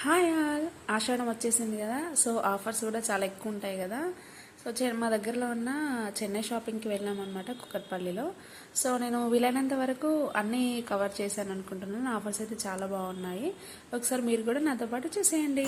Hi all, ఆషాఢం వచ్చేసింది కదా. So offers కూడా చాలా ఎక్కువ ఉంటాయి కదా. సో మా దగ్గరలో ఉన్న చెన్నై షాపింగ్కి వెళ్ళామన్నమాట, కుక్కట్పల్లిలో. సో నేను వీలైనంత వరకు అన్నీ కవర్ చేశాను అనుకుంటున్నాను. ఆఫర్స్ అయితే చాలా బాగున్నాయి. ఒకసారి మీరు కూడా నాతో పాటు చూసేయండి.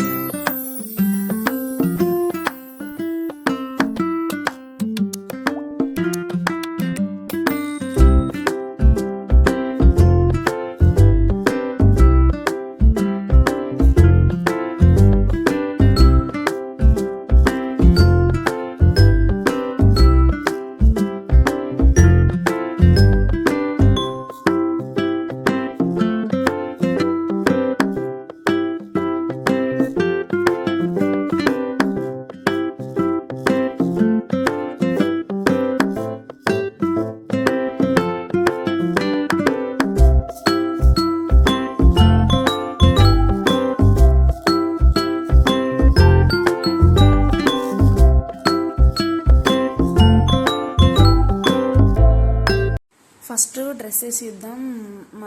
ఫస్ట్ డ్రెస్సెస్ ఇద్దాం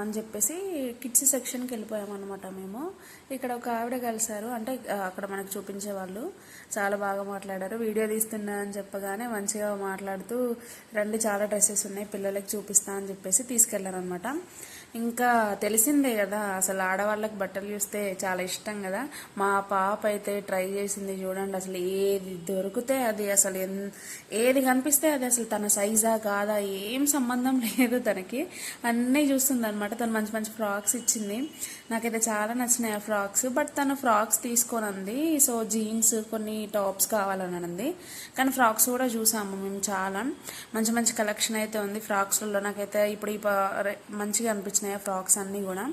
అని చెప్పేసి కిడ్స్ సెక్షన్కి వెళ్ళిపోయామన్నమాట మేము. ఇక్కడ ఒక ఆవిడ కలిసారు, అంటే అక్కడ మనకు చూపించే వాళ్ళు చాలా బాగా మాట్లాడారు. వీడియో తీస్తున్నా అని చెప్పగానే మంచిగా మాట్లాడుతూ రండి, చాలా డ్రెస్సెస్ ఉన్నాయి, పిల్లలకి చూపిస్తా అని చెప్పేసి తీసుకెళ్లారనమాట. ఇంకా తెలిసిందే కదా, అసలు ఆడవాళ్ళకి బట్టలు చూస్తే చాలా ఇష్టం కదా. మా పాప అయితే ట్రై చేసింది చూడండి, అసలు ఏది దొరికితే అది, అసలు ఏది కనిపిస్తే అది, అసలు తన సైజా కాదా ఏం సంబంధం లేదు తనకి, అన్నీ చూస్తుంది అనమాట. తను మంచి మంచి ఫ్రాక్స్ ఇచ్చింది, నాకైతే చాలా నచ్చినాయి ఆ ఫ్రాక్స్. బట్ తను ఫ్రాక్స్ తీసుకోనంది, సో జీన్స్ కొన్ని టాప్స్ కావాలని అంది. కానీ ఫ్రాక్స్ కూడా చూసాము మేము, చాలా మంచి మంచి కలెక్షన్ అయితే ఉంది ఫ్రాక్స్లలో. నాకైతే ఇప్పుడు మంచిగా అనిపించింది ఫ్రాక్స్ అన్నీ కూడా.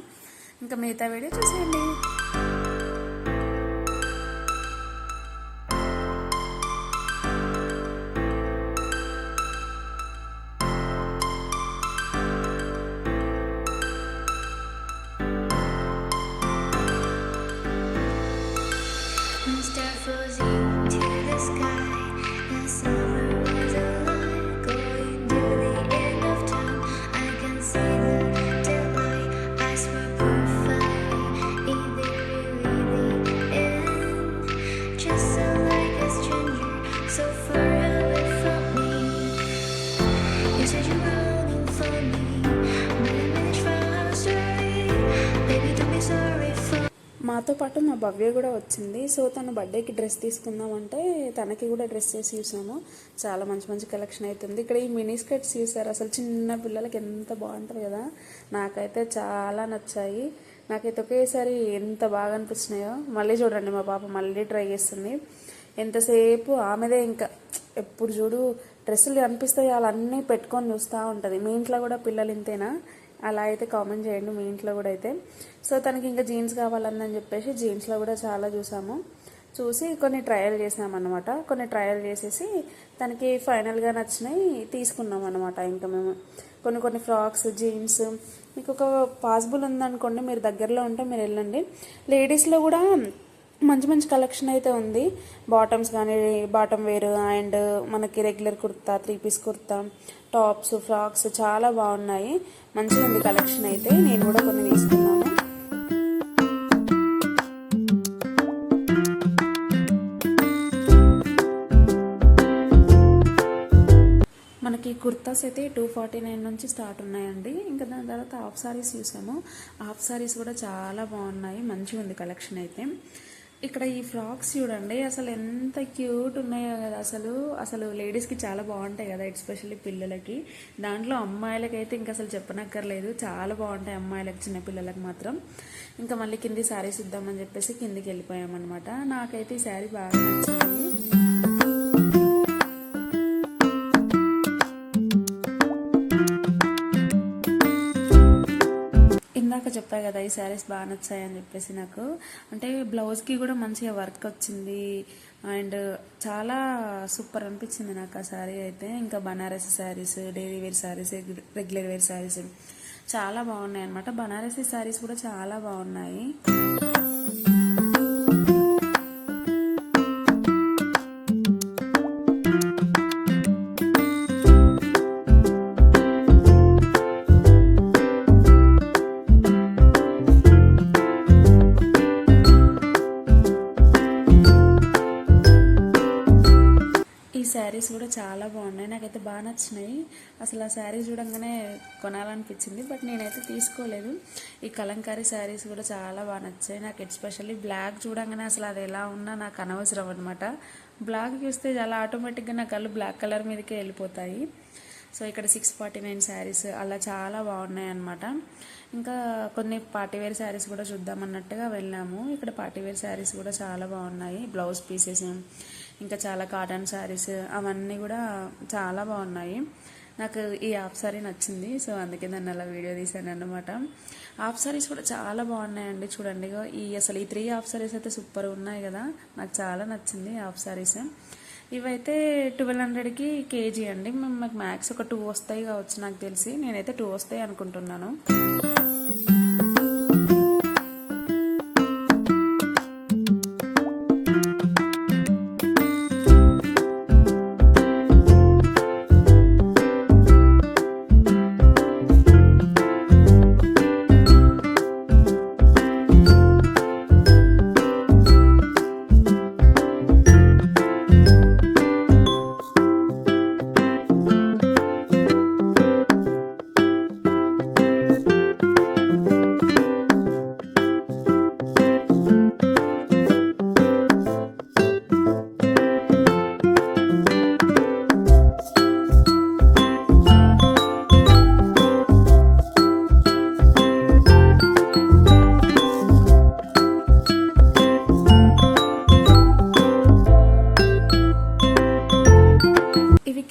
ఇంకా మిగతా వీడియో చూసేయండి. మాతో పాటు మా భవ్య కూడా వచ్చింది. సో తను బర్త్డేకి డ్రెస్ తీసుకుందామంటే తనకి కూడా డ్రెస్ చేసి చూసాము. చాలా మంచి మంచి కలెక్షన్ అవుతుంది. ఇక్కడ ఈ మినీ స్కర్ట్స్ చూసారు, అసలు చిన్న పిల్లలకి ఎంత బాగుంటుంది కదా. నాకైతే చాలా నచ్చాయి. నాకైతే ఒకేసారి ఎంత బాగా అనిపించినాయో. మళ్ళీ చూడండి, మా పాప మళ్ళీ ట్రై చేస్తుంది. ఎంతసేపు ఆమెదే, ఇంకా ఎప్పుడు చూడు డ్రెస్సులు కనిపిస్తాయి అలా అన్నీ పెట్టుకొని చూస్తూ ఉంటుంది. మీ ఇంట్లో కూడా పిల్లలు ఇంతేనా? అలా అయితే కామెంట్ చేయండి మీ ఇంట్లో కూడా అయితే. సో తనకి ఇంకా జీన్స్ కావాలని చెప్పేసి జీన్స్లో కూడా చాలా చూసి కొన్ని ట్రయల్ చేసామన్నమాట. కొన్ని ట్రయల్ చేసేసి తనకి ఫైనల్గా నచ్చినాయి తీసుకున్నాం అనమాట. ఇంకా మేము కొన్ని ఫ్రాక్స్, జీన్స్, మీకు ఒక పాసిబుల్ ఉందనుకోండి, మీరు దగ్గరలో ఉంటే మీరు వెళ్ళండి. లేడీస్లో కూడా మంచి మంచి కలెక్షన్ అయితే ఉంది. బాటమ్స్ కానీ, బాటమ్ వేర్ అండ్ మనకి regular kurta, 3 piece kurta, tops, frocks చాలా బాగున్నాయి. మంచిగా ఉంది కలెక్షన్ అయితే. నేను కూడా కొన్ని తీసుకున్నాను. మనకి కుర్తాస్ అయితే 249 నుంచి స్టార్ట్ ఉన్నాయండి. ఇంకా దాని తర్వాత హాఫ్ సారీస్ చూసాము. హాఫ్ సారీస్ కూడా చాలా బాగున్నాయి, మంచిగా ఉంది కలెక్షన్ అయితే. ఇక్కడ ఈ ఫ్రాక్స్ చూడండి, అసలు ఎంత క్యూట్ ఉన్నాయో కదా. అసలు లేడీస్కి చాలా బాగుంటాయి కదా, ఎస్పెషల్లీ పిల్లలకి. దాంట్లో అమ్మాయిలకైతే ఇంకా అసలు చెప్పనక్కర్లేదు, చాలా బాగుంటాయి అమ్మాయిలకి, చిన్నపిల్లలకి మాత్రం. ఇంకా మళ్ళీ కింది శారీస్ ఇద్దామని చెప్పేసి కిందికి వెళ్ళిపోయామన్నమాట. నాకైతే ఈ శారీ బాగా నచ్చింది. ఇందాక చెప్పా కదా ఈ శారీస్ బాగా నచ్చాయని చెప్పేసి నాకు. అంటే బ్లౌజ్కి కూడా మంచిగా వర్క్ వచ్చింది అండ్ చాలా సూపర్ అనిపించింది నాకు ఆ శారీ అయితే. ఇంకా Banarasi saris, daily wear saris, regular wear saris చాలా బాగున్నాయి అనమాట. బనారసి శారీస్ కూడా చాలా బాగున్నాయి. కూడా చాలా బాగున్నాయి, నాకైతే బాగా నచ్చినాయి. అసలు ఆ శారీ చూడంగానే కొనాలనిపించింది, బట్ నేనైతే తీసుకోలేదు. ఈ కలంకారీ శారీస్ కూడా చాలా బాగా నచ్చాయి నాకు. ఎస్పెషల్లీ బ్లాక్ చూడంగానే అసలు అది ఎలా ఉన్నా నాకు అనవసరం అనమాట. బ్లాక్ చూస్తే చాలా ఆటోమేటిక్గా నా కళ్ళు బ్లాక్ కలర్ మీదకే వెళ్ళిపోతాయి. సో ఇక్కడ 649 శారీస్ అలా చాలా బాగున్నాయి అన్నమాట. ఇంకా కొన్ని పార్టీవేర్ శారీస్ కూడా చూద్దామన్నట్టుగా వెళ్ళాము. ఇక్కడ పార్టీవేర్ శారీస్ కూడా చాలా బాగున్నాయి, బ్లౌజ్ పీసెస్, ఇంకా చాలా కాటన్ శారీస్ అవన్నీ కూడా చాలా బాగున్నాయి. నాకు ఈ హాఫ్ సారీ నచ్చింది, సో అందుకే దాన్ని అలా వీడియో తీసాను అన్నమాట. హాఫ్ సారీస్ కూడా చాలా బాగున్నాయండి. చూడండి అసలు ఈ 3 హాఫ్ సారీస్ అయితే సూపర్ ఉన్నాయి కదా, నాకు చాలా నచ్చింది హాఫ్ సారీస్. ఇవైతే 1200కి కేజీ అండి. మాకు మ్యాక్స్ ఒక 2 వస్తాయి కావచ్చు నాకు తెలిసి, నేనైతే 2 వస్తాయి అనుకుంటున్నాను.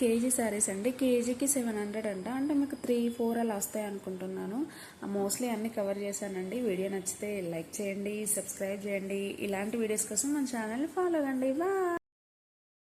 కేజీ శారీస్ అండి, కేజీకి 700 అంట. అంటే మీకు 3-4 అలా వస్తాయి అనుకుంటున్నాను. మోస్ట్లీ అన్ని కవర్ చేశానండి. వీడియో నచ్చితే లైక్ చేయండి, సబ్స్క్రైబ్ చేయండి. ఇలాంటి వీడియోస్ కోసం మన ఛానల్ని ఫాలో అవ్వండి. బాయ్.